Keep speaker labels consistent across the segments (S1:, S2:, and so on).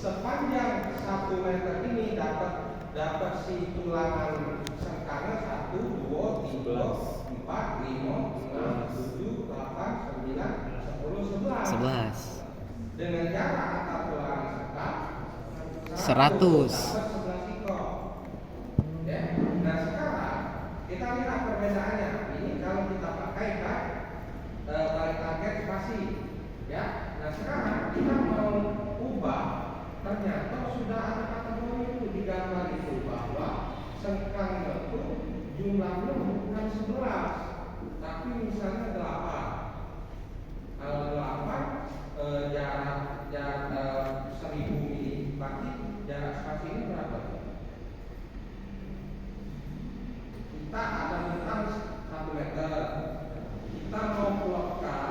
S1: sepanjang 1 meter ini dapat si tulangan sengkangnya 1, 2, 3, 4, 5, 6, 7, 8, 9, 10, 11. Dengan jarak antar tulangan sengkang 100 dapat 11 ekor. Ya. Nah sekarang kita lihat perbedaannya. Ini kalau kita pakai balik target spasi. Ya. Nah sekarang kita mau ubah, ternyata sudah ada kategori itu di gambar itu bahwa sengkangnya itu jumlahnya bukan 11 tapi misalnya 8. Kalau 8 jarak 1000 mili, berarti jarak spasi ini berapa? Kita ada bentang 1 meter. Kita mau plotkan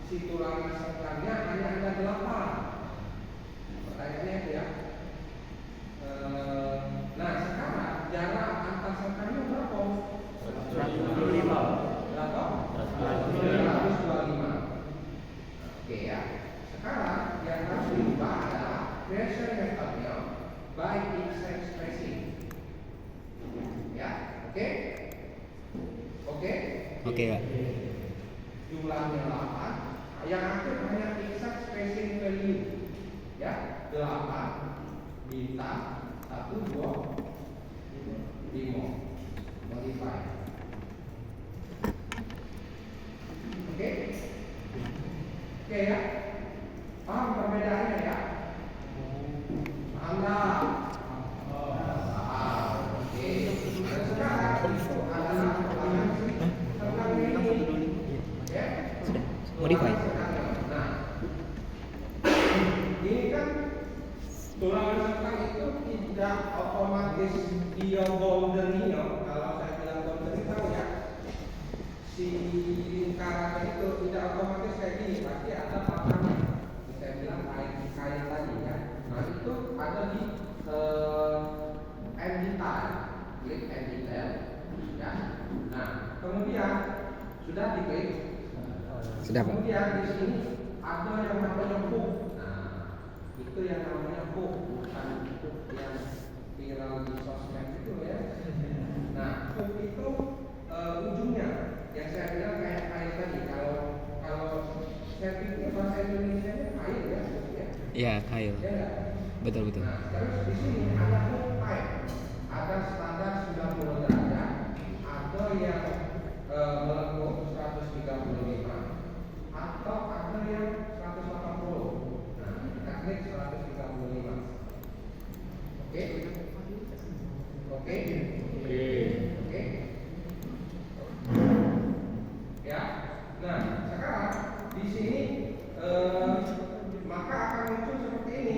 S1: si tulangan sengkangnya hanya ada 8. Pertanyaannya itu ya. Nah sekarang jarak antar sengkangnya berapa? 125. Berapa? 125. Oke ya. Sekarang yang harus diubah adalah pressure metodenya by exact spacing. Ya, oke? Oke ya. Jumlahnya 8. Yang akhir hanya exact spacing value. Ya, 8 bintang 1, 2, 5 modify. Oke ya. Paham perbedaannya ya? Paham nggak? Oke. Dan sekarang itu adalah tentang ini. Ya.
S2: Sudah modify.
S1: Nah, ini kan tulangan sengkang itu tidak otomatis dia boundary. Kalau saya bilang boundary tahu ya, si lingkaran itu tidak otomatis kayak gini, pasti ada papannya. Saya bilang kain tadi ya. Nah itu ada di end detail, klik end detail ya. Nah kemudian sudah diklik.
S2: Sudah Pak.
S1: Kemudian di sini ada yang namanya hook. Nah itu yang namanya hook, bukan hook yang viral di sosmed itu ya. Nah hook itu ujungnya yang saya bilang kayak air tadi. Kalau saya pikir bahasa Indonesia nya air ya.
S2: Iya kail.
S1: Ya,
S2: betul.
S1: nah, terus di sini ada hook pipe. Ada standar 90 derajat, ada yang melengkung 135, atau ada yang 180. Nah, kita klik 135. Oke. Ya. Nah, sekarang di sini maka akan muncul seperti ini.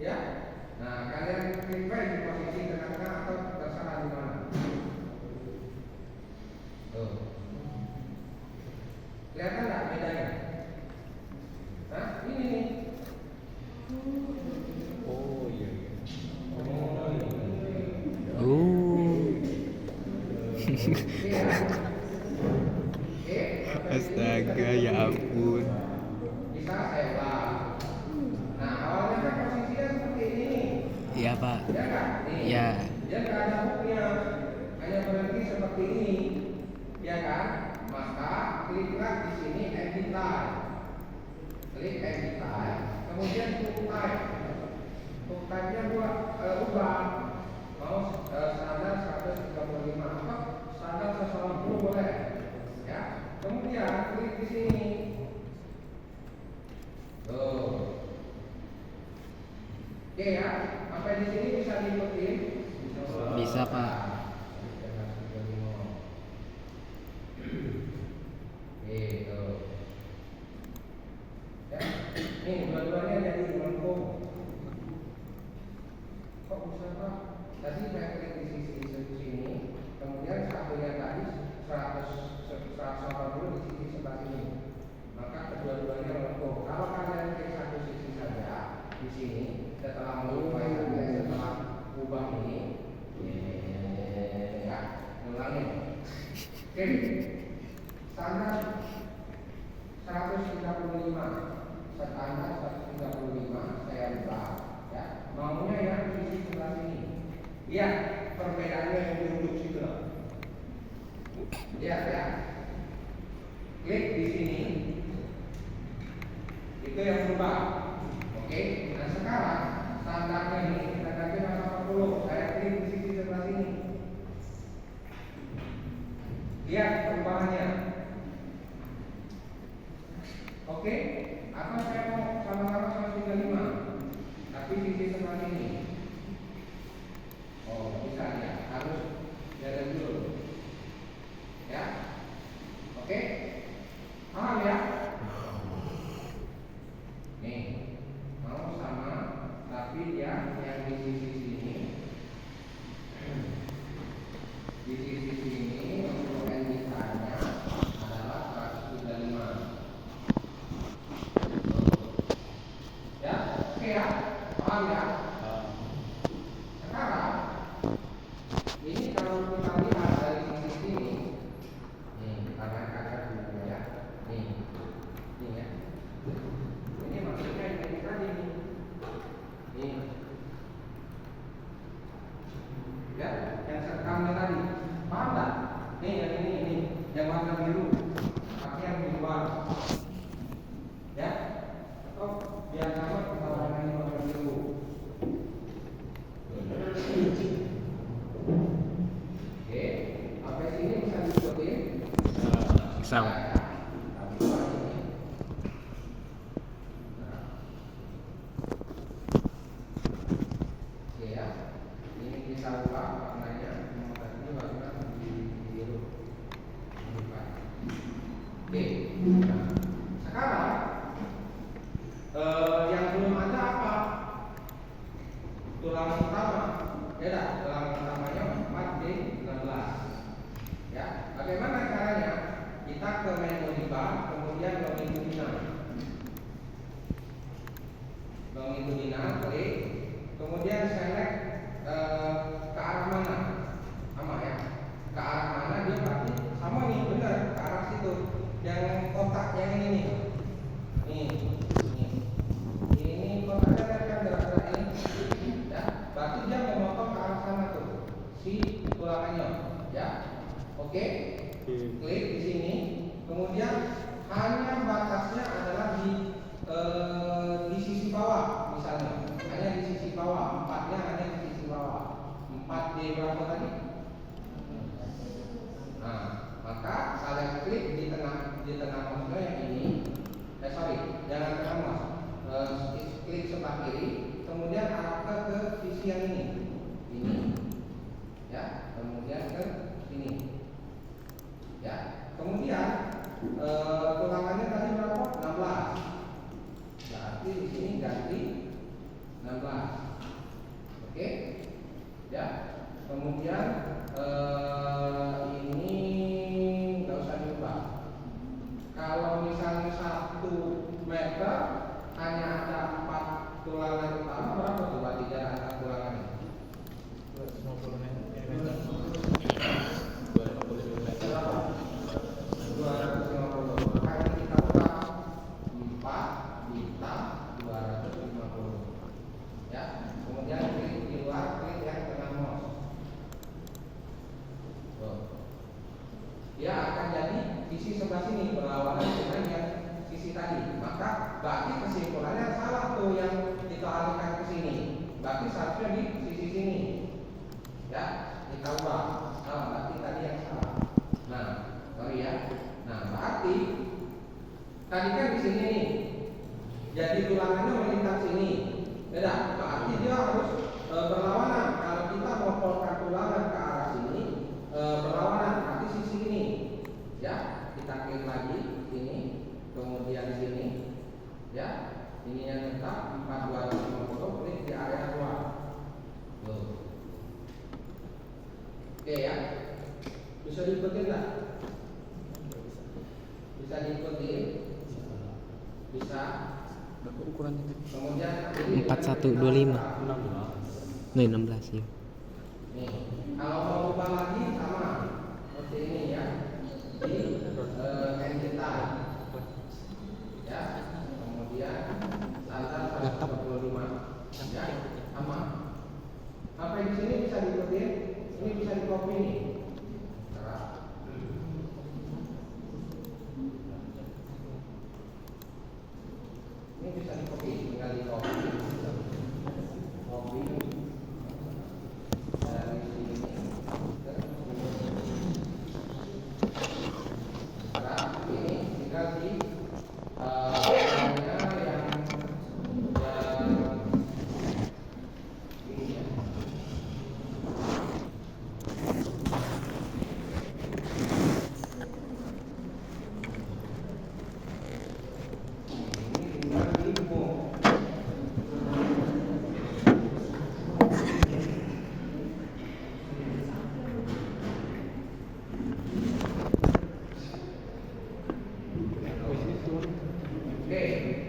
S1: Ya. Nah, kalian klik di posisi tengah-tengah atau terserah di mana. Tuh. Kelihatan nggak bedanya? Nah, ini nih.
S2: Oh iya. Astaga ya ampun.
S1: Bisa saya ulang. Nah awalnya kan posisinya seperti ini.
S2: Iya Pak.
S1: Ya kan?
S2: Iya.
S1: Dia nggak ada hooknya, hanya berhenti seperti ini. Ya kan? Maka kliklah di sini edit type. Klik edit type. Kemudian hook type. Hook type-nya ubah. Mau standar 135 apa? Standar 180 boleh. Ya. Kemudian klik di sini. Tuh. Oke ya, sampai di sini bisa diikutin?
S2: Bisa Pak.
S1: Gitu. Ya, nih dua-duanya jadi melengkung. Kok bisa Pak? Tadi saya klik di sisi sini, kemudian satunya tadi 180 di sisi sebelah sini. Maka kedua-duanya melengkung. Kalau kalian klik satu sisi saja di sini, setelah mengubah setelah ubah ini, ya, ulangin. Oke, standar 135, standar 135 saya ubah. Ya, maunya yang sisi sebelah sini. Lihat perbedaannya yang diunjuk situ. Lihat ya. Klik di sini. Itu yang berubah. Oke. Nah sekarang standarnya ini kita ganti masa 40. Saya klik di sisi sebelah sini. Lihat perubahannya. Oke. Atau saya mau sama-sama 135. Tapi sisi sebelah sini. Oh bisa ya. Harus jalan dulu. Ya. Oke. Paham ya? Nih, mau sama, tapi dia yang di sisi sini, di sisi sini untuk NIK-nya adalah 135. Ya, oke ya, paham ya? Sekarang, ini kalau kita lihat dari sisi sini, nih, karena kaca dulu ya, nih ya. Ini maksudnya ini tadi nih. Ya, yang sekamnya tadi. Paham tak? Nih yang ini, yang warna biru. Tapi yang di luar. Ya. Atau biar sama kita warnai warna biru. Oke, sampai sini bisa diikutin.
S2: Bisa.
S1: Sekarang yang belum ada apa? Tulang utama. Beda, tulang utamanya 4D16. Ya, bagaimana caranya? Kita ke menu kemudian longitudinal, klik, kemudian select ke arah mana? Sama ya. Ke arah mana dia berarti sama nih, benar, ke arah situ. Yang kotak yang ini nih. Ini kotaknya kan gerak-gerak ini. Ya, berarti dia memotong ke arah sana tuh. Si tulangannya, ya. Oke. Klik di sini. Kemudian hanya batasnya adalah di sisi bawah misalnya. Hanya di sisi bawah, empatnya hanya di sisi bawah. 4D berapa tadi? Nah, maka kalian klik di tengah mouse yang ini. Jangan tengah mouse. Klik sebelah kiri, kemudian arahkan ke sisi yang ini. Ya, kemudian ke sini. Ya, kemudian tulangannya tadi berapa? 16. Berarti di sini ganti 16. Oke? Ya. Kemudian ini nggak usah diubah. Kalau misalnya 1 meter hanya ada 4 tulangan utama, berapa tuh berarti jarak antar tulangannya? 250 mm. 250 mm. Makanya kita ubah 4 ditambah 250. Ya. Kemudian klik di luar, klik yang tengah mouse. Dia akan jadi sisi sebelah sini berlawanan dengan yang sisi tadi. Maka berarti kesimpulannya salah tuh yang kita alihkan ke sini. Berarti seharusnya di sisi sini. Ya, kita ubah. Nah, berarti tadi yang salah. Nah, sorry ya. Nah, berarti tadi kan di sini nih. Jadi tulangannya melintang sini. Beda. Berarti dia harus berlawanan. Kalau kita mau polkan tulangan ke arah sini, berlawanan. Berarti sisi ini. Ya, kita klik lagi sini, kemudian sini. Ya, ini yang tetap 4250, klik di area luar. Tuh. Oke ya. Bisa diikuti nggak? Bisa diikuti? Bisa. Kemudian
S2: 4125. Nih 16 ya.
S1: Nih, kalau mau ubah lagi sama seperti ini ya. Di entita. Ya. Kemudian standar 125. Ya. copy nih. Nah, ini bisa di copy, tinggal di copy. Copy dari sini ke sini. Nah, ini tinggal di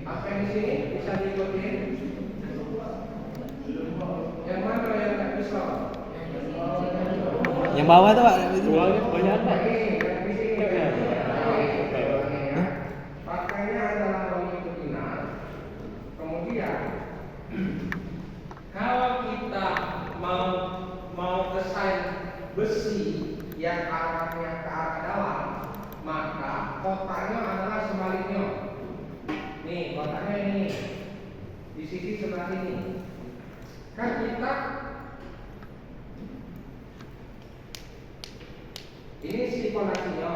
S1: apa yang di sini bisa diikutin? Yang mana yang nggak bisa?
S2: Yang bawah tuh Pak.
S3: Banyak Pak.
S1: Pakainya adalah longitudinal. Kemudian kalau kita mau assign besi yang arahnya ke arah dalam, maka kotaknya adalah sebaliknya. Nih, kotaknya ini di sisi sebelah ini. Kan kita ini si pondasinya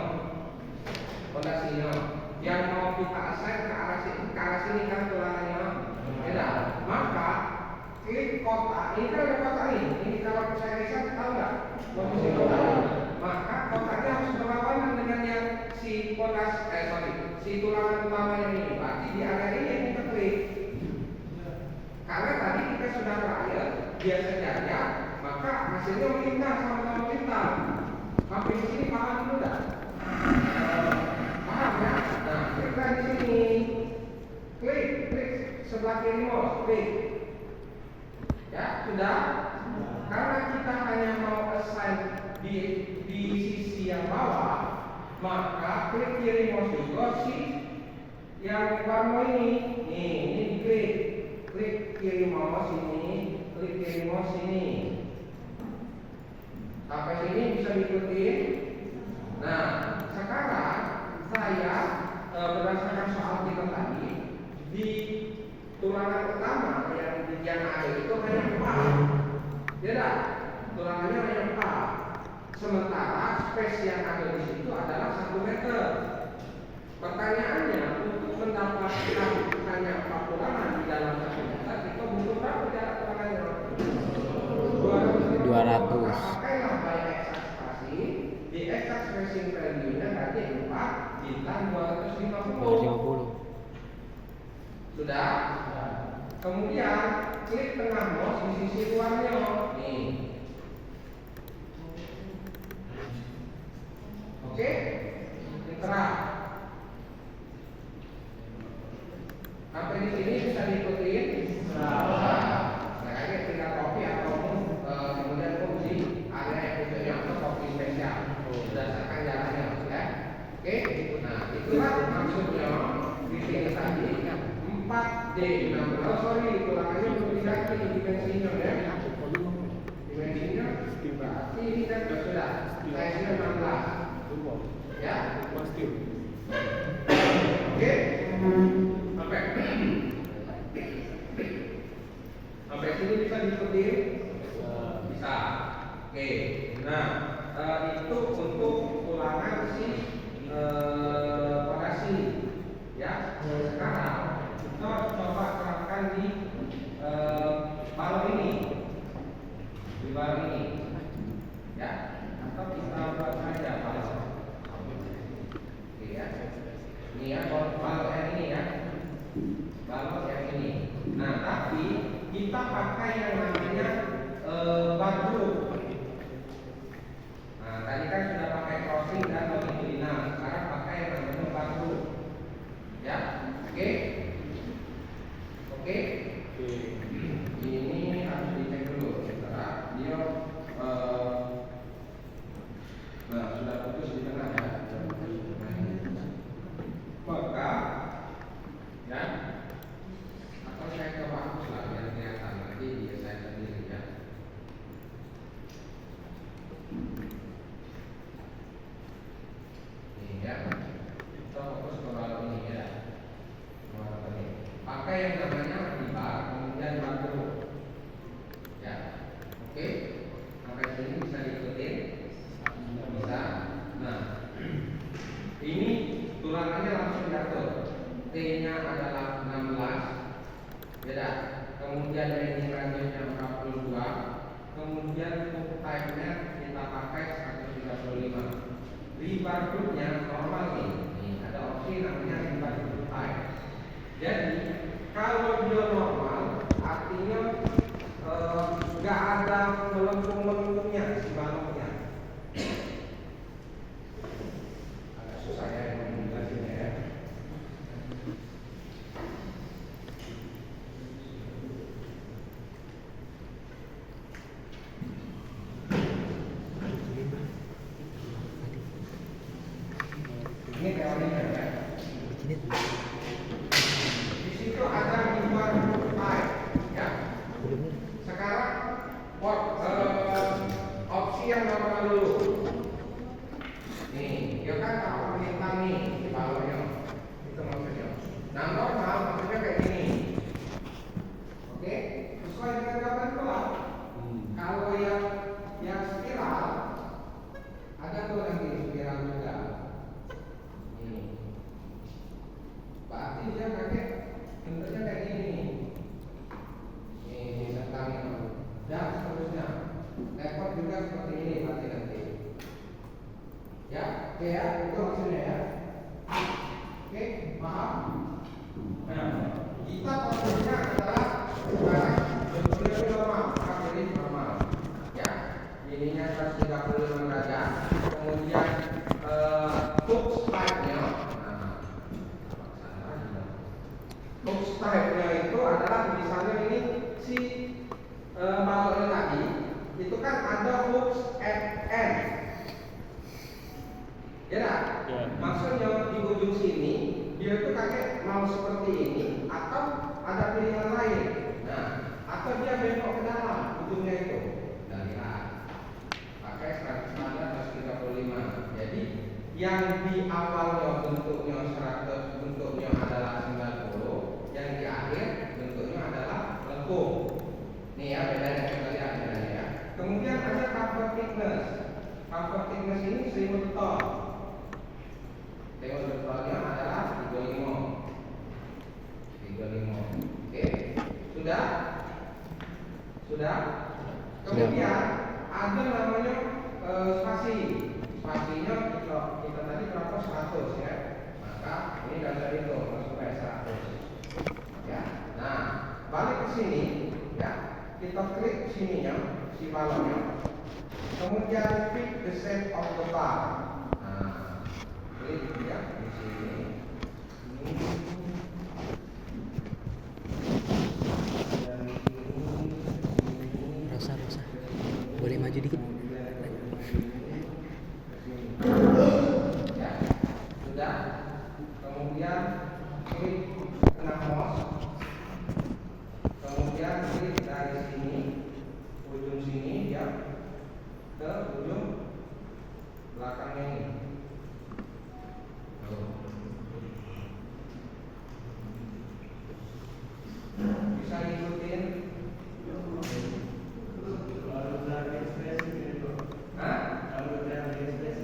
S1: yang mau kita assign ke arah sini kan tulangannya. Ya, maka klik kotak. Ini kan ada kotak ini kalau saya riset tahu nggak posisi kotak? Maka kotaknya harus berlawanan dengan yang si si tulangan utamanya ini. Berarti di area ini yang kita klik. Karena tadi kita sudah trial biasa saja, maka hasilnya melintang sama-sama melintang. Sampai di sini paham dulu enggak? Paham ya? Nah, kita di sini klik sebelah kiri mouse, klik. Ya, sudah. Karena kita hanya mau assign di sisi yang bawah, maka klik kiri mouse juga sih yang warna ini. Nih, ini diklik. Klik kiri mouse ini, klik kiri mouse ini. Sampai sini bisa diikuti. Nah, sekarang saya berdasarkan soal kita tadi di tulangan utama yang ada itu hanya 4. Ya dah, tulangannya hanya 4. Sementara space yang ada di situ adalah 1 meter. Pertanyaannya, untuk mendapatkan hanya 4 tulangan di dalam 1 meter, kita butuh berapa jarak tulangannya?
S2: 200.
S1: Pakailah by exact spacing. Di exact spacing value-nya berarti 4 bintang 250. Sudah? Kemudian klik tengah mouse di sisi luarnya. Nih. Oke? Terang. Sampai di sini bisa diikutin. Makanya tinggal copy ataupun kemudian kunci area episodenya atau copy spesial berdasarkan jalannya, ya. Oke? Nah, itulah maksudnya di sini tadi 4D. Nah, sorry, tulangannya belum diganti dimensinya ya. Dimensinya berarti ini kan sudah size-nya 16. Ya, pasti. Oke? Sampai sini bisa diikuti? Bisa. Oke. Nah, itu untuk tulangan si fondasi. Ya. Sekarang kita coba terapkan di balok ini. Di balok ini. Ya. Atau kita buat saja balok. Oke ya. Ini ya balok yang ini ya. Balok yang ini. Nah, tapi kita pakai yang namanya bar group. pakai yang namanya ribar, kemudian baru. Ya, oke. Sampai sini bisa diikutin? Bisa. Nah, ini tulangannya langsung diatur. T-nya adalah 16, beda. Kemudian ini ranjangnya 42. Kemudian hook type-nya kita pakai 135. Ribar groupnya normal nih. Ada opsi namanya ribar group type. Jadi kalau dia normal, artinya nggak ada melengkung-melengkungnya si baloknya. Agak susah ya yang menjelaskannya ya. Ini teorinya ya. Di situ ada ribar group type, ya. Sekarang opsi yang normal dulu. Nih, dia kan kalau bintang nih di baloknya, itu maksudnya. Nah normal maksudnya kayak gini. Oke, sesuai dengan gambar itu lah. Kalau yang spiral, ada tuh nanti spiral juga. Nih, berarti dia pakai bentuknya kayak gini nih. Ini tentangnya dan seterusnya. Repot juga seperti ini nanti. Ya, oke ya, itu maksudnya ya. Oke, paham? Nah, kita prosesnya adalah sekarang bentuknya normal, jadi normal. Ya, ininya 135 derajat. Kemudian hook type-nya, hook type-nya itu adalah misalnya ini si baloknya tadi itu kan ada hooks at end, ya. Maksudnya di ujung sini dia itu kakek mau seperti ini atau ada pilihan lain. Nah, atau dia bengkok ke dalam ujungnya itu. Nah, lihat pakai standar 135. Jadi yang di awalnya bentuknya 100, bentuknya adalah 90, yang di akhir bentuknya adalah lengkung. Nih ya, bedanya kita lihat bedanya ya. Kemudian ada cover thickness. Cover thickness ini 1000 ton. 1000 tonnya adalah 35. Oke, sudah? Sudah? Kemudian ada namanya spasi. Spasinya kita tadi berapa 100 ya. Maka ini dasar itu masuk ke 100. Ya. Nah, balik ke sini ya. Kita klik sininya, si balonnya. Kemudian pick the shape of the bar. Nah, klik ya di sini.
S2: Rosa, boleh maju dikit?
S1: Ya, sudah. Kemudian klik kena mouse. Kemudian klik dari sini, ujung sini ya, ke ujung belakangnya ini. Bisa ikutin?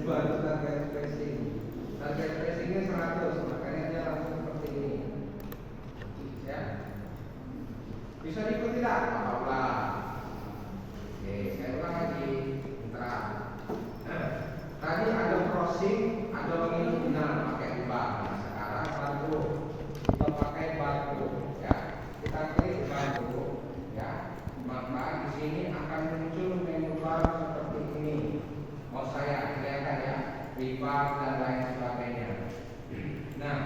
S1: Baru target spacing. Target spacingnya 100, makanya dia langsung seperti ini. Ya. Bisa diikuti tak? Apa-apa. Oke, saya ulang lagi. Bentar. Tadi ada crossing, ada longitudinal pakai bar. Nah, sekarang baru kita pakai barcode. Ya, kita klik barcode. Ya, maka di sini akan muncul menu bar seperti ini. Mau saya kelihatan ya, ribar dan lain sebagainya. Nah,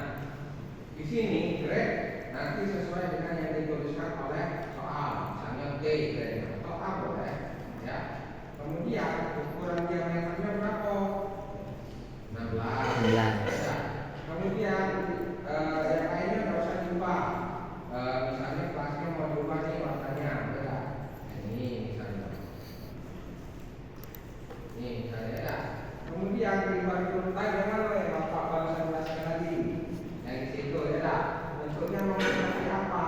S1: di sini grade nanti sesuai dengan yang dituliskan oleh soal, misalnya D grade atau A boleh, ya. Kemudian ukuran diameternya berapa? 16. Ya. Kemudian yang lainnya nggak usah diubah. Misalnya kelasnya mau diubah nih warnanya, ya. Ini misalnya. Ini misalnya ya. Kemudian ribar kurtai yang mana yang Bapak baru jelaskan tadi? Yang di situ ya. Bentuknya mau seperti apa?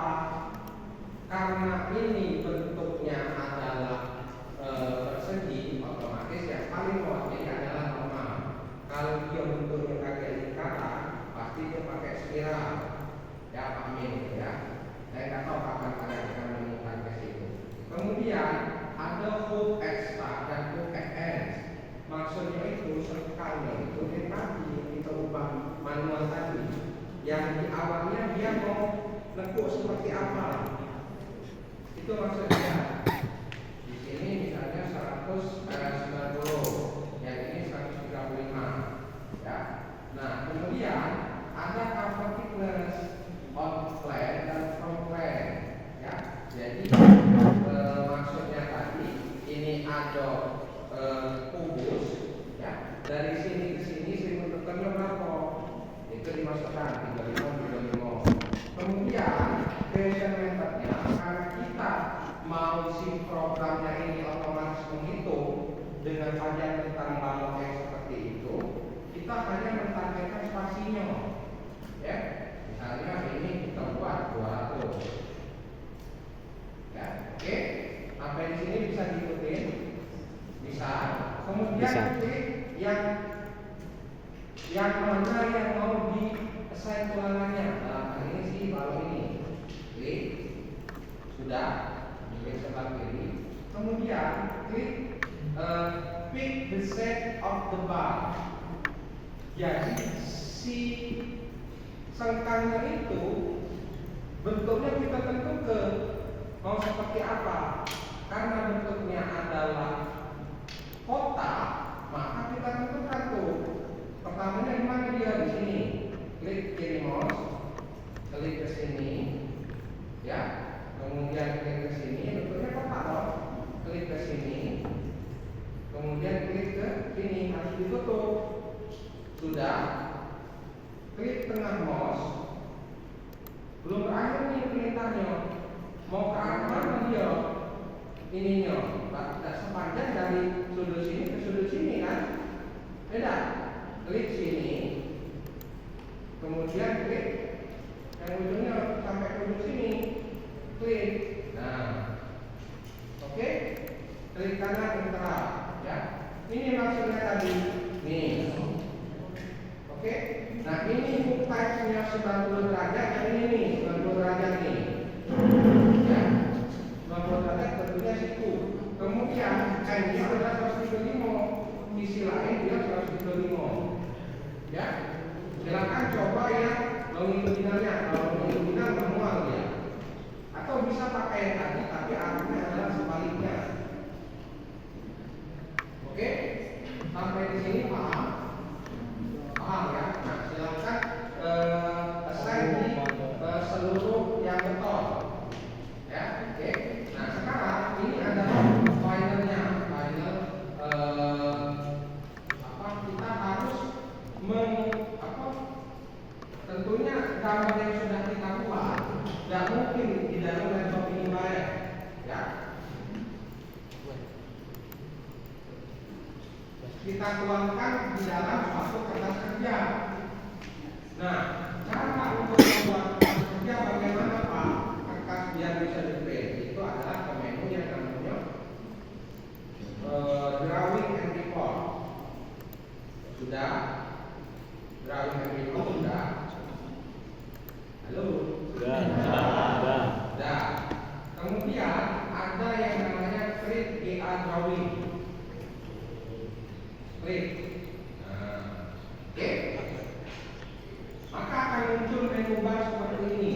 S1: dia mau nekuk seperti apa. Itu maksudnya. Di sini misalnya 190, yang ini 135, ya. Nah, kemudian ada cover thickness on plan dan from plan, ya. Jadi maksudnya tadi ini ada kubus, ya. Dari sini ke sini 1000 tekannya berapa? Itu dimasukkan 35. Kemudian creation methodnya, karena kita mau si programnya ini otomatis menghitung dengan panjang tentang balok yang seperti itu, kita hanya mentargetkan spasinya, ya. Misalnya ini kita buat 200, ya. Oke, sampai di sini bisa diikutin, bisa. Kemudian
S2: Bisa.
S1: klik yang mana yang mau di assign ulangannya. Dalam hal ini sih balok ini, klik, sudah. Klik sebelah kiri, kemudian klik pick the set of the bar. Jadi si sengkangnya itu bentuknya kita tentukan mau seperti apa. Karena bentuknya adalah kotak, maka kita tentukan tuh. Pertamanya di mana dia? Di sini. Klik kiri mouse, klik ke sini, ya. Kemudian klik ke sini, bentuknya kotak loh. Klik ke sini, kemudian klik ke sini, harus ditutup. Sudah. Klik tengah mouse. Belum berakhir nih perintahnya. Mau ke arah mana dia? Ininya, tidak sepanjang dari sudut sini ke sudut sini kan? Beda. Klik sini, kemudian klik yang ujungnya sampai ke ujung sini. Klik. Nah, oke. Klik kanan enter, ya. Ini maksudnya tadi. Nih. Oke. Nah, ini hook type-nya 90 derajat, yang ini nih 90 derajat nih. Ya. 90 derajat tentunya situ. Kemudian ini adalah 135. Sisi lain dia 135. Ya. Silakan coba yang longitudinalnya. Kalau longitudinal manual ya. Atau bisa pakai yang tadi, tapi arahnya adalah sebaliknya. Oke, sampai di sini paham? Paham ya? Nah, silakan assign di seluruh yang betul. Ya, oke. Nah, sekarang ini adalah finalnya, final kita harus tentunya gambar yang sudah kita buat tidak mungkin di dalam laptop ini baik, ya. Kita tuangkan di dalam suatu kertas kerja. Nah, cara untuk membuat kertas kerja bagaimana Pak? Kertas biar bisa di-print itu adalah ke menu yang namanya drawing and report. Sudah? Drawing and report sudah? Halo?
S3: Sudah.
S1: Sudah. Kemudian ada yang namanya create GA drawing. Klik. Nah, oke. Maka akan muncul menu bar seperti ini.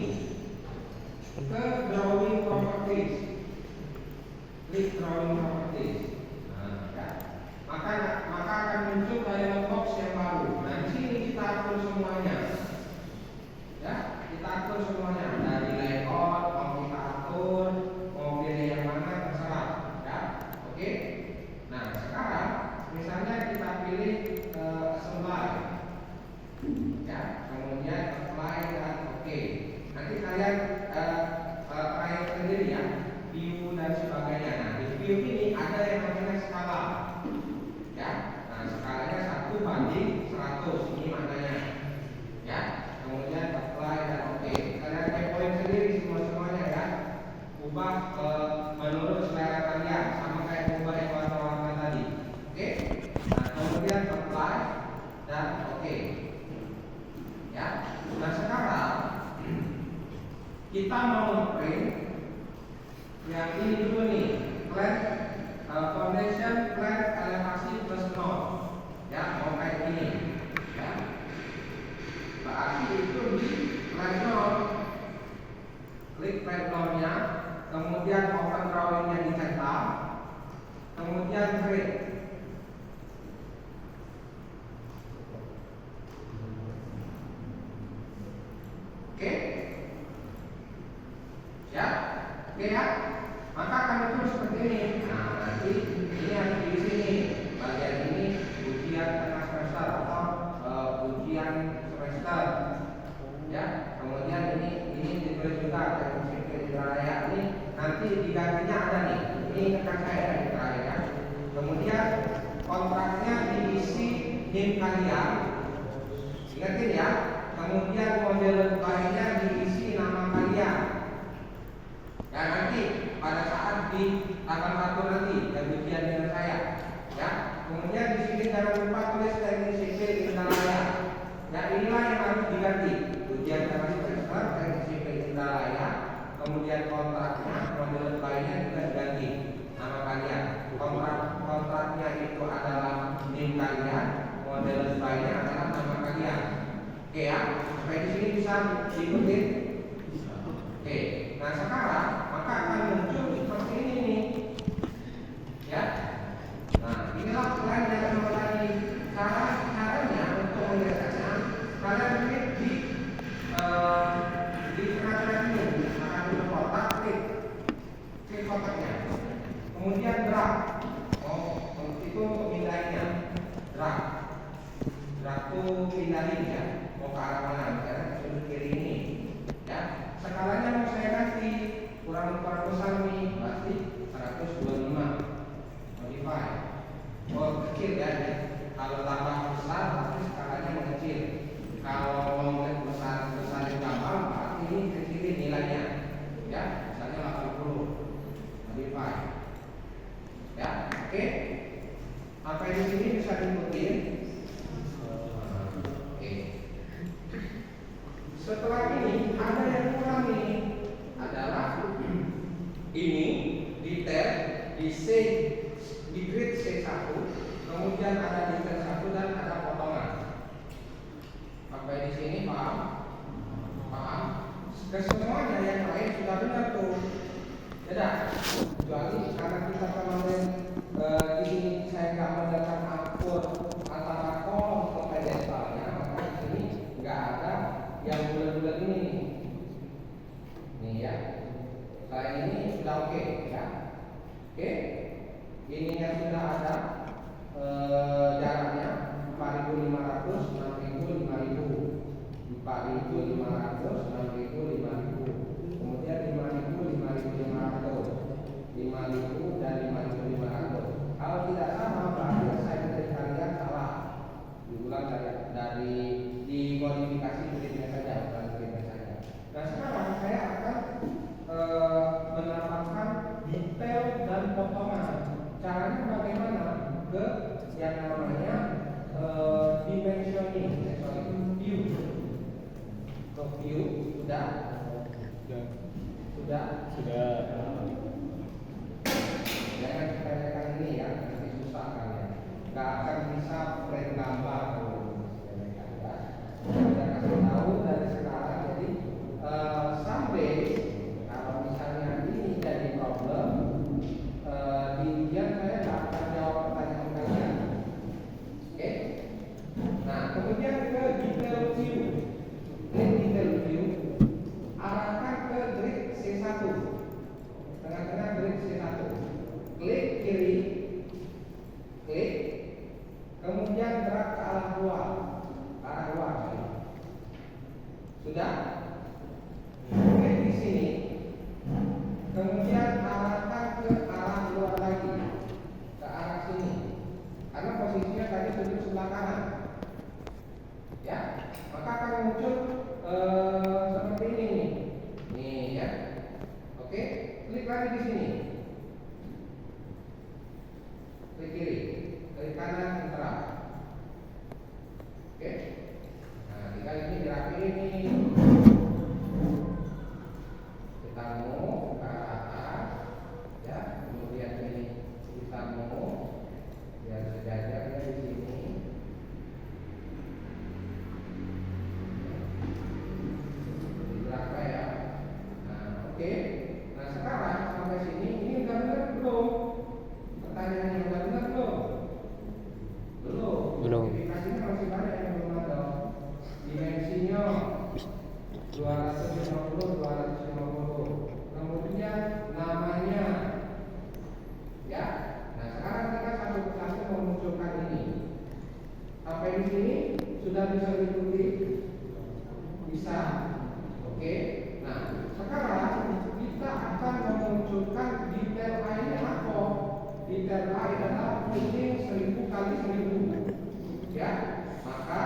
S1: Ke drawing properties. Klik drawing properties. Nah, ya. Maka akan muncul dialog box yang baru. Nah, di sini kita atur semuanya. Ya, kita atur semuanya dari layout, mau kita atur, mau pilih yang mana terserah, ya. Oke. Nah, sekarang misalnya kita pilih assembly, ya. Kemudian apply dan oke. Nanti kalian try sendiri ya, view dan sebagainya. Nah, di view ini ada yang namanya skala, ya. Nah, skalanya 1:100 ini maknanya, ya. Kemudian apply dan oke. Kalian kepoin sendiri semuanya ya. Ubah menurut selera kalian, sama kayak ubah yang warna-warna tadi. Oke. Nah, kemudian apply dan oke. Ya. Nah, sekarang kita mau print yang ini dulu nih, plan foundation plan elevasi plus 0. Ya, mau kayak gini. Ya. Berarti itu di plan 0 klik platformnya, kemudian open drawingnya dicetak, kemudian create. Oke, ya, oke ya. Maka akan muncul seperti ini. Nah, nanti ini harus diisi nih. Bagian ini ujian tengah semester atau ujian semester. Ya, kemudian ini ditulis juga teknik sipil Indralaya ini nanti digantinya ada nih. Ini rekan saya dari Indralaya. Kemudian kontraknya diisi NIM kalian. Ingatin ya. Kemudian model lainnya diisi nama kalian. Ya nanti pada saat di 81 nanti dan ujian dengan saya. Ya. Kemudian di sini jangan lupa tulis teknik sipil Indralaya. Ya inilah yang harus diganti. Ujian semester teknik sipil Indralaya. Kemudian kontraknya, model lainnya juga diganti nama kalian. Kontraknya itu adalah NIM kalian. Model lainnya adalah nama kalian. Oke ya, sampai di sini bisa diikutin. Oke, nah sekarang maka akan muncul seperti ini nih, ya. Nah inilah kalian yang mulai caranya untuk melihatnya. Kalian klik di tengah-tengah ini, akan muncul kotak, klik kotaknya, kemudian drag. Oh, itu untuk pindahinnya, drag tuh pindahin ya. Mau ke arah mana? Misalnya sudut kiri ini, ya. Skalanya mau saya ganti kurang besar nih, pasti 125. Modify. Oh kecil ya. Kalau tambah besar, pasti skalanya mengecil. Kalau mau besar yang gampang, pasti ini kecilin nilainya, ya. Misalnya 80. Modify. Ya, oke. Sampai di sini bisa diikutin. Setelah ini ada yang kurang nih, adalah ini detail di grid C1, kemudian ada detail 1 dan ada potongan. Sampai di sini paham? Paham? Kesemuanya yang lain sudah benar tuh. Tidak, kecuali karena kita kemarin ini saya nggak mendapat akur antara kolom ke pedestalnya, maka di sini nggak ada yang bulat-bulat ini nih ya. Selain ini sudah oke ya. Oke, ininya sudah ada jaraknya 4.500, 6.000, 5.000, 4.500, 6.000, 5.000, kemudian 5.000, 5.500, 5.000 dan 5.500. Kalau tidak sama berarti saya dari kalian salah. Diulang dari dimodifikasi gridnya saja, bukan gridnya saja. Nah sekarang saya akan menambahkan detail dan potongan. Caranya bagaimana? Ke yang namanya dimensioning, view. Ke view sudah. Jangan sepelekan ini ya, nanti susah kalian. Gak akan bisa print gambar. Saya kasih tahu dari sekarang. Jadi sampai kalau misalnya ini jadi problem di ujian saya nggak akan jawab pertanyaan kalian. Oke? Nah kemudian ke detail view. Detail view arahkan ke grid C1, tengah-tengah grid C1. Klik kiri, klik, kemudian drag ke alam Oke. Nah sekarang sampai sini ini udah benar belum? Pertanyaannya udah benar belum?
S2: Belum.
S1: Modifikasinya masih banyak yang belum ada. Dimensinya 250, 250. Kemudian namanya, ya. Nah sekarang kita satu persatu memunculkan ini. Sampai di sini sudah bisa diikuti? Bisa. Oke. Nah sekarang kita akan memunculkan detail lainnya apa? Detail lain adalah kuning 1000 kali 1000. Ya. Maka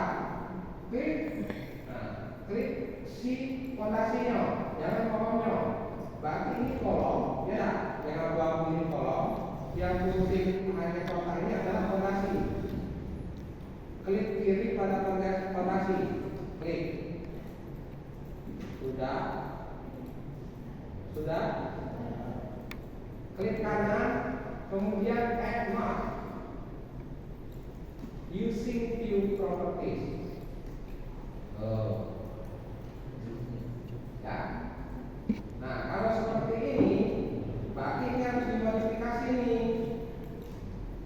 S1: klik. Nah, klik si fondasinya, jangan kolomnya. Berarti ini kolom, ya. Yang abu-abu ini kolom, yang putih hanya kotak ini adalah fondasi. Klik kiri pada fondasi. Klik. Sudah. Klik kanan, kemudian add mark using view properties. Ya. Nah, kalau seperti ini, berarti ini harus dimodifikasi nih.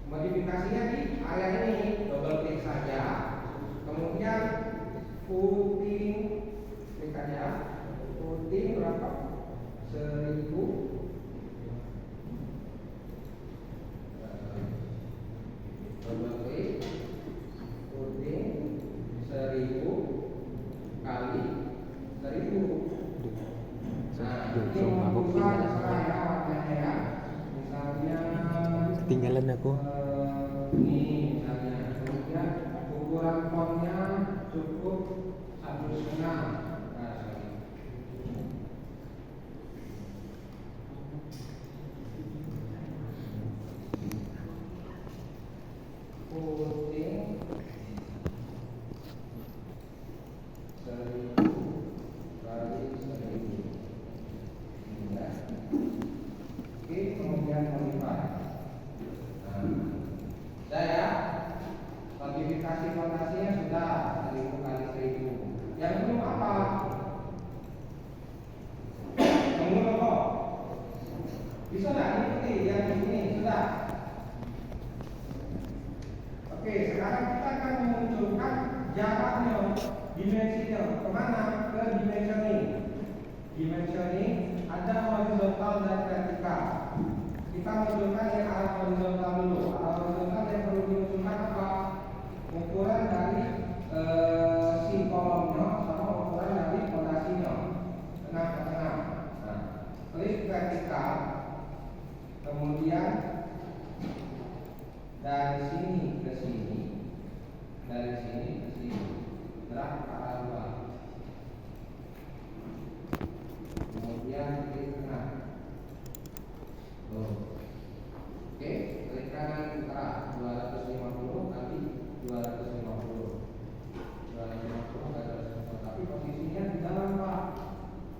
S1: Modifikasinya di area ini, double klik saja. Kemudian putih, klik aja. Putih berapa? 1000. Double klik. Putih 1000 kali 1000. Nah, ini
S2: Aku
S1: membuka seraya warnanya ya. Misalnya
S2: ketinggalan aku.
S1: ini misalnya. Kemudian ukuran fontnya cukup 1,5. Nah, putih 1000 kali 1000. Ya. Oke, kemudian modify. Nah, saya modifikasi fondasinya sudah 1000 kali 1000. Yang belum apa? Yang belum apa? Bisa nggak ikuti yang di sini? Sudah. Oke, sekarang kita akan memunculkan jaraknya, dimensinya. Kemana? Ke dimensioning. Dimensioning ada horizontal dan vertikal. Kita munculkan yang arah horizontal dulu. Arah horizontal yang perlu dimunculkan apa? Ukuran dari si kolomnya sama ukuran dari fondasinya. Tengah ke tengah. Nah, klik vertikal. Kemudian dari sini ke sini, dari sini ke sini, gerak ke arah luar. Kemudian klik tengah. Oke, klik kanan utara 250 kali 250. 250 kali 250. Tapi posisinya di dalam Pak.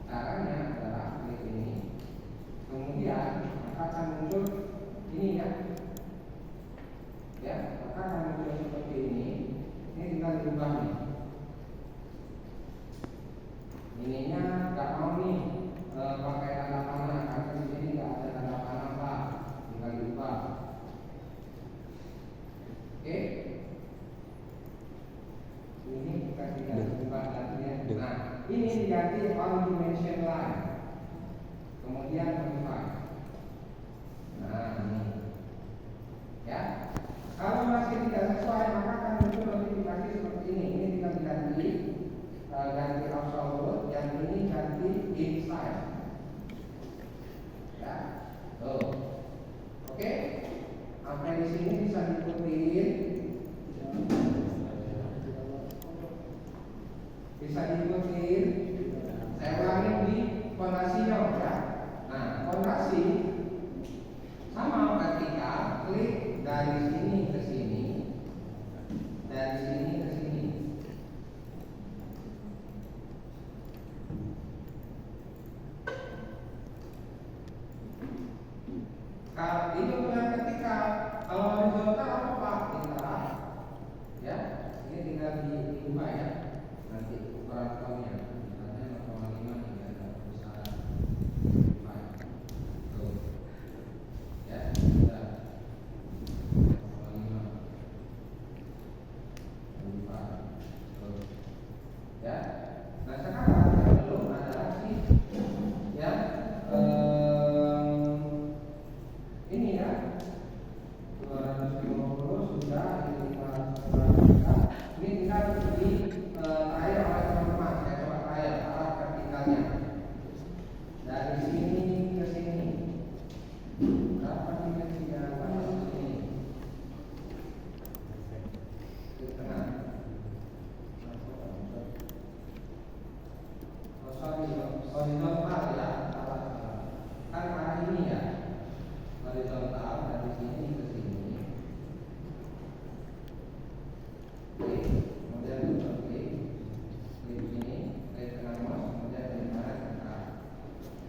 S1: Caranya adalah klik ini. Kemudian akan muncul ini ya. Ya, maka akan muncul seperti ini. Ini tinggal dirubah nih. Ininya nggak mau nih pakai tanda panah karena di sini nggak ada tanda panah Pak. Tinggal dirubah. Oke. Ini kita tinggal dirubah gantinya. Nah, ini diganti on dimension line. Kemudian modify. Nah, ini. Ya. Kalau masih tidak sesuai maka akan muncul notifikasi seperti ini. Ini tinggal diganti ganti absolute, yang ini ganti inside. Ya. Oke. Sampai di sini bisa diikutin. Bisa diikutin. Saya ulangi di fondasinya ya. Nah, fondasi sama vertikal, klik dari sini ke sini, dari sini ke sini. Kalau ini bukan vertikal, kalau horizontal apa Pak? Tinggal, ya, ini tinggal diubah ya. Nanti ukuran fontnya, misalnya 0,5 ini agak besar.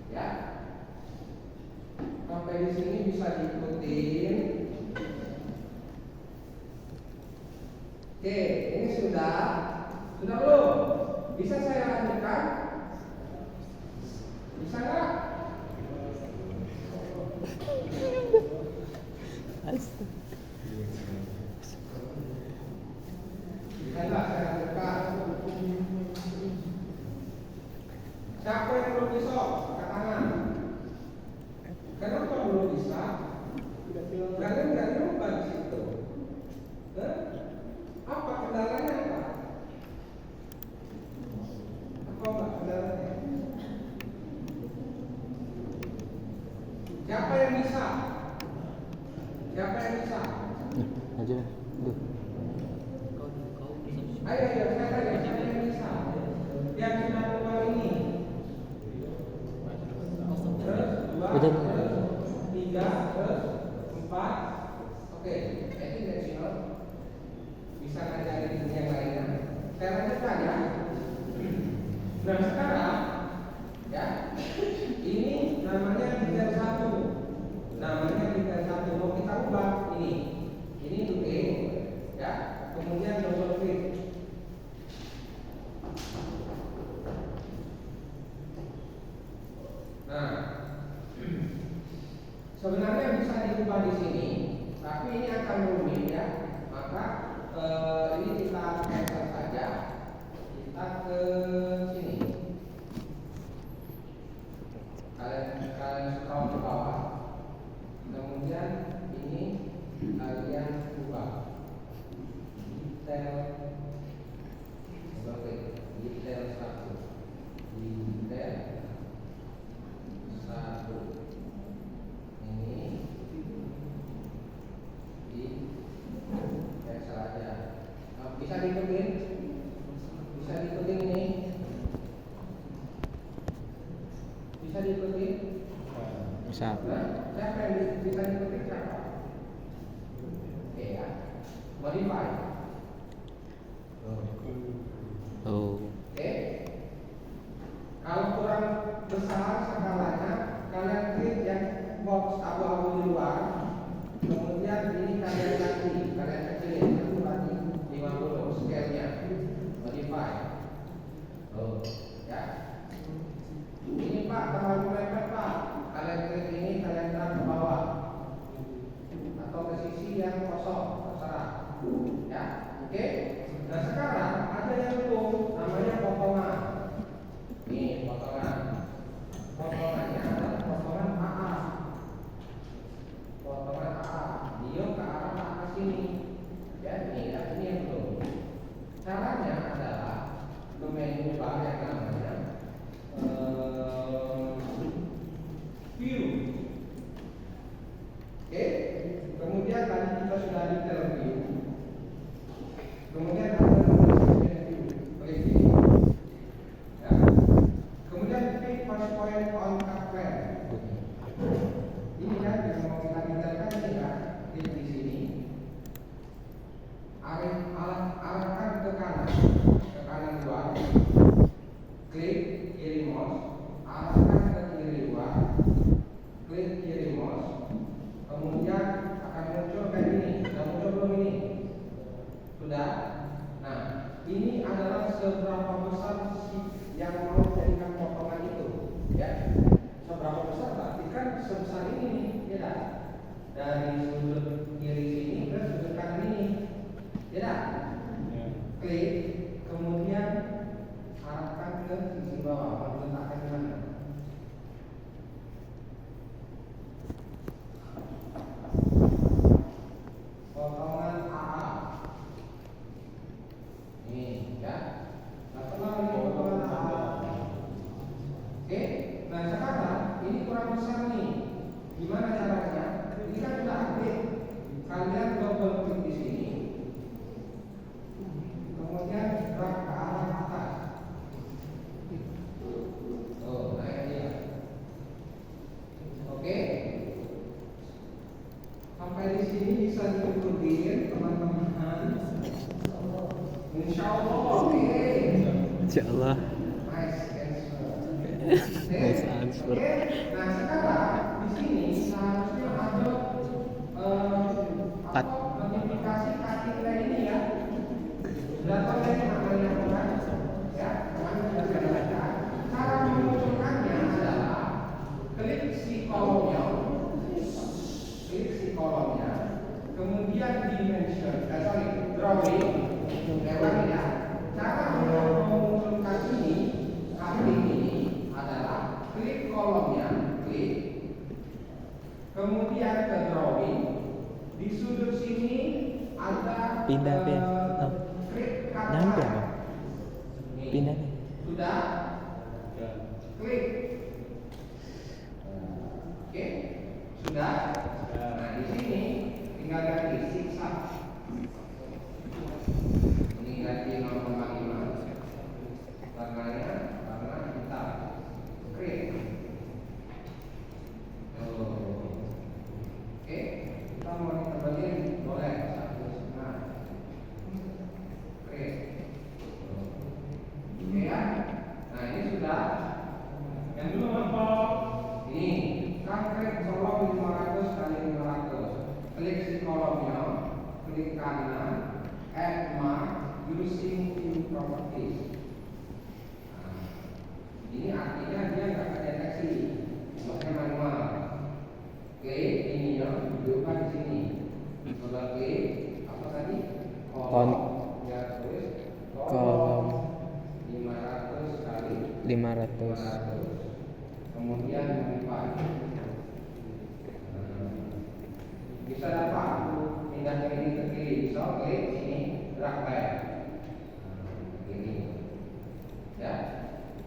S1: Ya. Sampai di sini bisa diikutin. Oke, ini sudah belum? Bisa saya lanjutkan? Bisa nggak? Bisa nggak saya lanjutkan? Siapa yang belum bisa? Angkat tangan. Kenapa belum bisa? Karena nggak lupa di situ. Apa kendalanya apa? Apa mbak kendalanya? Siapa yang bisa? Siapa yang bisa?
S2: Aja. Duh.
S1: Ayo, saya tanya, siapa yang bisa? Yang sudah keluar ini. Terus, 2,
S2: Betul.
S1: terus, 3, terus, 4. Oke, jadi nasional bisa ngajarin yang lainnya. Saya lanjutkan ya. Nah sekarang, ya, ini namanya detail 1. Namanya detail 1. Mau kita ubah ini. Ini detail, ya. Kemudian double klik. Nah, sebenarnya bisa diubah di sini, tapi ini akan rumit ya. Maka ini kita cancel saja. Kita ke sini. Kalian scroll ke bawah. Kemudian ini kalian ubah. Detail 1. Detail 1. Ini di cancel aja. Bisa diikutin? Bisa diikutin ini? Bisa diikutin?
S2: Bisa.
S1: Nah, siapa yang bisa diikutin siapa? Oke ya. Modify.
S2: Oh.
S1: Oke. Kalau kurang besar skalanya, kalian klik yang box abu-abu di luar. Kemudian ini kalian kecilin satu lagi 50 scale-nya. Modify. Oh, ya. Ini Pak terlalu mepet Pak. Kalian klik ini, kalian taruh ke bawah atau ke sisi yang kosong, terserah. Ya, oke. Nah sekarang ada yang belum, namanya potongan. Ini potongan. Potongannya adalah potongan AA. Potongan AA. Dia ke arah atas sini. Ya, ini yang belum. Caranya adalah ke menu bar yang namanya view. Oke. Kemudian tadi kita sudah detail view. Kemudian ada namanya view. Klik ini. Ya. Kemudian klik first point on cut plan. Ini kan yang mau kita detailkan ini kan. Klik di sini. Arahkan ke kanan 2. Klik kiri mouse. Arahkan ke kiri 2. Klik kiri mouse. Kemudian akan muncul kayak ini. Sudah muncul belum ini? Sudah. Nah, ini adalah seberapa besar yang mau jadikan potongan itu, ya. Seberapa besar? Berarti kan sebesar ini, ya. Dari sudut kiri sini ke sudut kanan ini, ya. Klik, kemudian arahkan ke sisi bawah. Mau letakkan di mana? Potongan AA. Ini ya. Nah, setelah ini potongan AA. Oke. Nah, sekarang ini kurang besar nih. Gimana caranya? Ini kan sudah aktif. Kalian double klik di sini. Kemudian drag ke arah atas. Oh, naik dia. Oke. Sampai di sini bisa diikutin teman-teman. Insya Allah oke.
S2: Insya Allah.
S1: Nice answer.
S2: Nice answer.
S1: Oke, nah sekarang di sini seharusnya ada
S2: Cut.
S1: modifikasi cutting line ini ya. Sudah tahu ini namanya bukan? Ya, kemarin sudah saya jelaskan. Cara memunculkannya adalah klik si kolomnya, kemudian dimension, drawing. Ulangi ya. Cara untuk memunculkan ini, cutting ini adalah klik kolomnya, klik, kemudian ke drawing. Di sudut sini ada
S2: Pindah, oh.
S1: klik
S2: Nyampe
S1: kata.
S2: Bang.
S1: Nih.
S2: Pindah.
S1: Sudah? Klik. Oke. Sudah? Nah, di sini tinggal ganti siksa. Ini ganti 0,5. Warnanya warna hitam. Klik. Oke. Kita mau kembali boleh 1,5. Klik. Oke ya. Nah, ini sudah. Yang dulu apa? Ini kan klik kolom 500 kali 500. Klik si kolomnya, klik kanan, add mark using view properties. Nah, ini artinya dia nggak terdeteksi, makanya manual. Klik ini ya, diubah di sini. Coba klik apa tadi? Kolom. Ya tulis kolom 500 kali
S2: 500.
S1: kemudian modified. Bisa dapat pindah ke ini ke kiri, bisa klik sini drag back ini ya.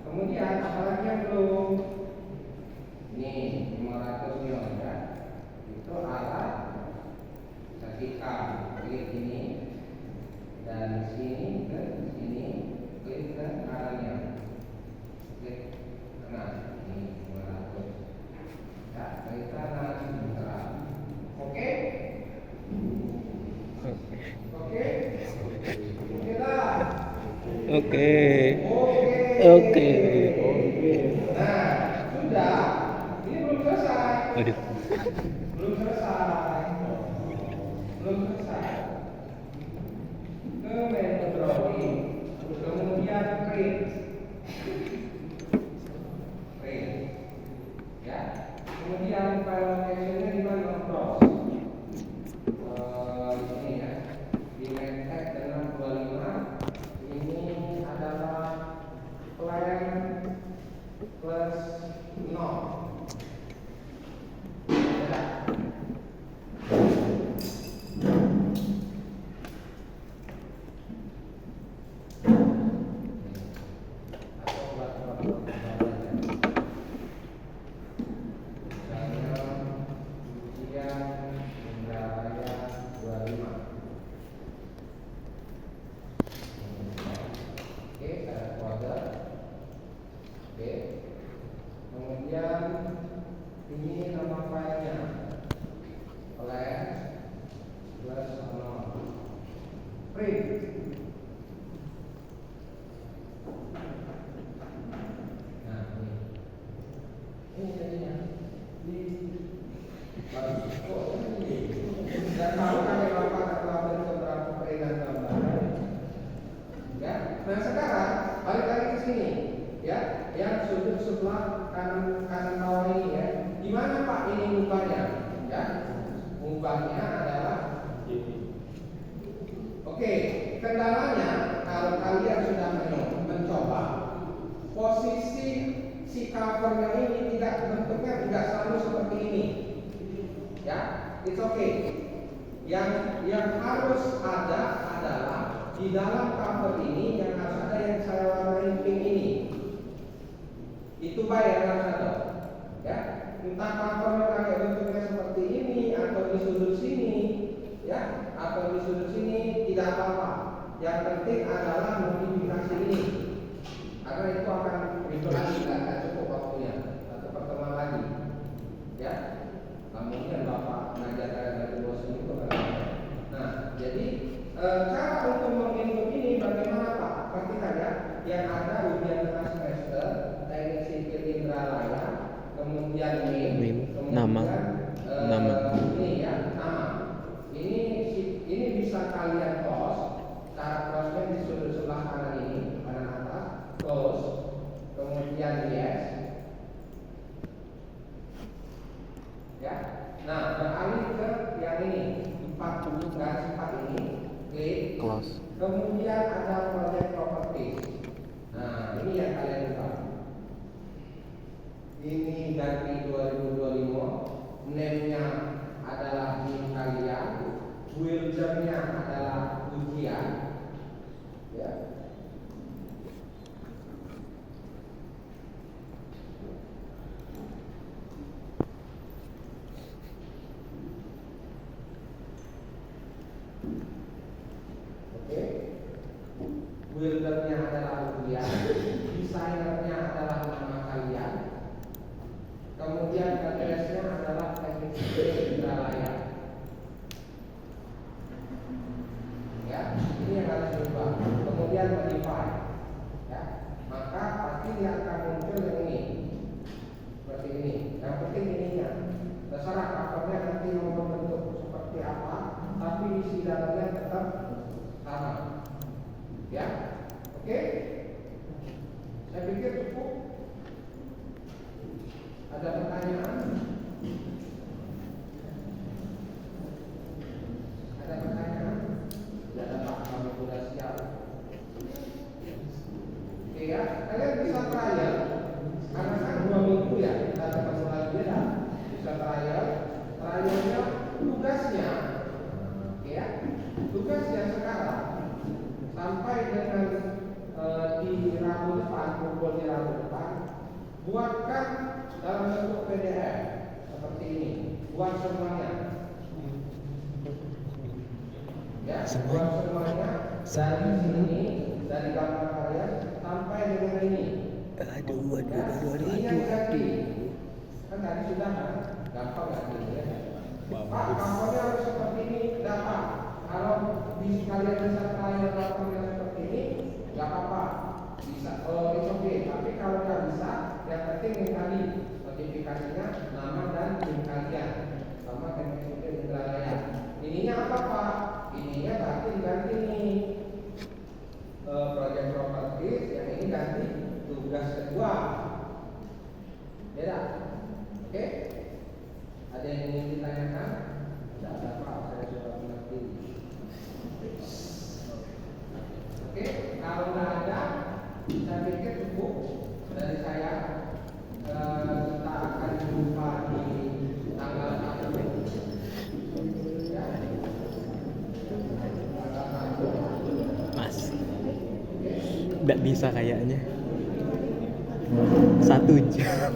S1: Kemudian apalagi yang belum, ini 500 nya ya, itu arah ketika klik ini dan sini ke sini, klik ke kanannya, klik kanan ini 500 ya, klik kanan sebentar. Oke? Oke? Oke dah.
S2: Oke.
S1: Oke.
S2: Oke.
S1: Nah, sudah. Ini belum selesai.
S2: Waduh.
S1: Belum selesai. Belum selesai. Ke menu drawing, kemudian print. Print. Ya. Kemudian file location-nya di mana? Browse. Di sini ya. Di Medtech dengan 25. Ini adalah plan plus 0. Ya. Atau buat kemudian ini nama filenya plan plus 0 print. Nah ini jadinya di dan tahu kan yang Bapak telah beberapa peringan gambar ya. Nah sekarang balik lagi ke sini ya, yang sudut sebelah kanan bawah ini ya. Di mana Pak ini ubahnya? Ya, ubahnya adalah oke. Kendalanya kalau kalian sudah mencoba, posisi si covernya ini bentuknya tidak selalu seperti ini. Ya, it's okay. Yang harus ada adalah di dalam cover ini yang harus ada yang saya warnai pink ini. Itu baik yang harus ada. Ya, entah covernya pakai bentuknya seperti ini atau di sudut sini, ya, atau di sudut sini tidak apa-apa. Yang penting adalah modifikasi ini. Karena itu akan ribet lagi, akan cukup waktunya satu pertemuan lagi. Ya, namun Bapak mengajarkan dari bosan itu kan. Nah, jadi cara untuk menginput ini bagaimana Pak? Perhatikan ya, yang ada ujian tengah semester teknik sipil Indralaya, kemudian name,
S2: Name,
S1: kemudian
S2: nama. Nama.
S1: ini ya, nama. Ini bisa kalian close. Cara close-nya di sebelah kanan ini, kanan atas, close. Kemudian yes. Ya. Nah, beralih ke yang ini, 4 garis 4 ini, klik.
S2: Close.
S1: Kemudian ada project properties. Nah, ini yang kalian buka. Ini ganti 2025, name-nya adalah name kalian, builder-nya adalah ujian, ya. Oke, builder-nya adalah ujian, desainer-nya adalah nama kalian. Kemudian address-nya adalah teknik Indralaya. Ya, ini yang harus diubah. Kemudian modify. Ya, maka pasti dia akan muncul yang ini. Seperti ini. Yang penting ininya. Terserah covernya nanti mau berbentuk seperti apa, tapi isi dalamnya tetap sama. Ya, oke. Saya pikir cukup. Ada pertanyaan? Ada pertanyaan? Tidak ada Pak, kami sudah siap. Oke ya, kalian bisa trial. Karena kan 2 minggu ya, kita ketemu lagi ya. Bisa trial. Trialnya tugasnya, ya, tugasnya sekarang sampai dengan di Rabu depan, kumpul di Rabu depan, buatkan dalam bentuk PDF seperti ini, buat semuanya, ya, buat semuanya dari sini, dari gambar kalian sampai dengan ini.
S2: Aduh.
S1: Ini yang ganti, kan tadi sudah kan, gampang ganti ya. Pak, gambarnya harus seperti ini, dapat. Kalau kalian bisa trial gambarnya seperti ini, nggak apa-apa, bisa. Oh, it's okay. Tapi kalau nggak bisa, yang penting yang tadi notifikasinya nama dan link kalian sama teknik Indralaya. Ininya apa Pak? Ininya berarti ganti nih project properties, yang ini ganti tugas kedua. Beda. Oke? Ada yang ingin ditanyakan? Tidak ada Pak, saya sudah mengerti. Oke, kalau nggak ada, saya pikir cukup dari saya. Kita akan jumpa di tanggal 1 ya.
S2: Mas. Nggak bisa kayaknya. 1 jam.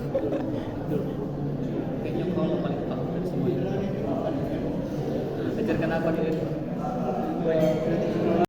S3: Kayaknya kalau paling paham dari semuanya. Ajarkan apa nih?